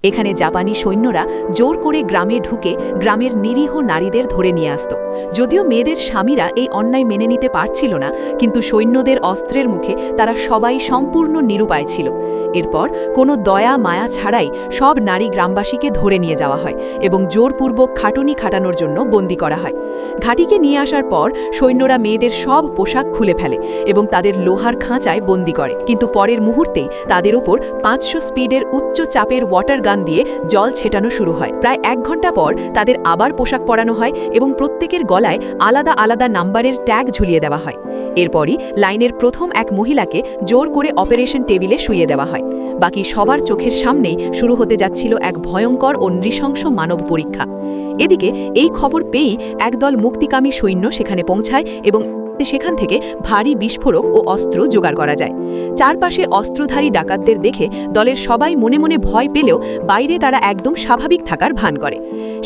এখানে জাপানি সৈন্যরা জোর করে গ্রামে ঢুকে গ্রামের নিরীহ নারীদের ধরে নিয়ে আসত। যদিও মেয়েদের স্বামীরা এই অন্যায় মেনে নিতে পারছিল না, কিন্তু সৈন্যদের অস্ত্রের মুখে তারা সবাই সম্পূর্ণ নিরুপায় ছিল। এরপর কোনো দয়া মায়া ছাড়াই সব নারী গ্রামবাসীকে ধরে নিয়ে যাওয়া হয় এবং জোরপূর্বক খাটুনি খাটানোর জন্য বন্দী করা হয়। ঘাঁটিকে নিয়ে আসার পর সৈন্যরা মেয়েদের সব পোশাক খুলে ফেলে এবং তাদের লোহার খাঁচায় বন্দী করে, কিন্তু পরের মুহূর্তেই তাদের ওপর 500 স্পিডের উচ্চ চাপের ওয়াটার গান দিয়ে জল ছেটানো শুরু হয়। প্রায় 1 ঘন্টা পর তাদের আবার পোশাক পরানো হয় এবং প্রত্যেকের গলায় আলাদা আলাদা নাম্বারের ট্যাগ ঝুলিয়ে দেওয়া হয়। এরপরই লাইনের প্রথম এক মহিলাকে জোর করে অপারেশন টেবিলে শুইয়ে দেওয়া হয়। বাকি সবার চোখের সামনেই শুরু হতে যাচ্ছিল এক ভয়ঙ্কর ও নৃশংস মানব পরীক্ষা। এদিকে এই খবর পেয়েই একদল মুক্তিকামী সৈন্য সেখানে পৌঁছায় এবং সেখান থেকে ভারী বিস্ফোরক ও অস্ত্র জোগাড় করা যায়। চারপাশে অস্ত্রধারী ডাকাতদের দেখে দলের সবাই মনে মনে ভয় পেলেও বাইরে তারা একদম স্বাভাবিক থাকার ভান করে।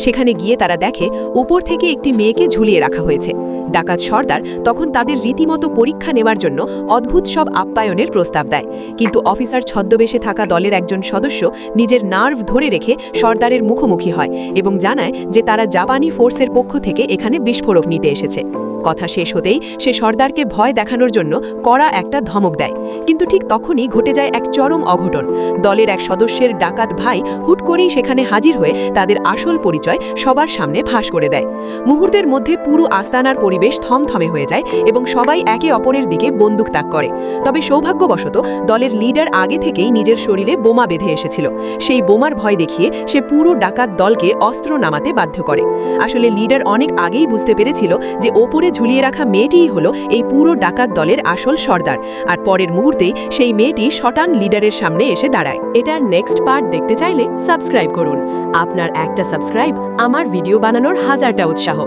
সেখানে গিয়ে তারা দেখে উপর থেকে একটি মেয়েকে ঝুলিয়ে রাখা হয়েছে। ডাকাত সর্দার তখন তাদের রীতিমতো পরীক্ষা নেওয়ার জন্য অদ্ভুত সব আপ্যায়নের প্রস্তাব দেয়, কিন্তু অফিসার ছদ্মবেশে থাকা দলের একজন সদস্য নিজের নার্ভ ধরে রেখে সর্দারের মুখোমুখি হয় এবং জানায় যে তারা জাপানি ফোর্সের পক্ষ থেকে এখানে বিস্ফোরক নিতে এসেছে। কথা শেষ হতেই সে সর্দারকে ভয় দেখানোর জন্য কড়া একটা ধমক দেয়, কিন্তু ঠিক তখনই ঘটে যায় এক চরম অঘটন। দলের এক সদস্যের ডাকাত ভাই হুট করেই সেখানে হাজির হয়ে তাদের আসল পরিচয় সবার সামনে ফাঁস করে দেয়। মুহূর্তের মধ্যে পুরো আস্তানার পরিবেশ থমথমে হয়ে যায় এবং সবাই একে অপরের দিকে বন্দুক তাক করে। তবে সৌভাগ্যবশত দলের লিডার আগে থেকেই নিজের শরীরে বোমা বেঁধে এসেছিল। সেই বোমার ভয় দেখিয়ে সে পুরো ডাকাত দলকে অস্ত্র নামাতে বাধ্য করে। আসলে লিডার অনেক আগেই বুঝতে পেরেছিল যে ওপরে ঝুলিয়ে রাখা মেয়েটিই হলো এই পুরো ডাকাত দলের আসল সর্দার, আর পরের মুহূর্তেই সেই মেয়েটি শটান লিডারের সামনে এসে দাঁড়ায়। এটার নেক্সট পার্ট দেখতে চাইলে সাবস্ক্রাইব করুন। আপনার একটা সাবস্ক্রাইব আমার ভিডিও বানানোর 1000টা উৎসাহ।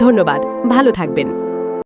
ধন্যবাদ, ভালো থাকবেন।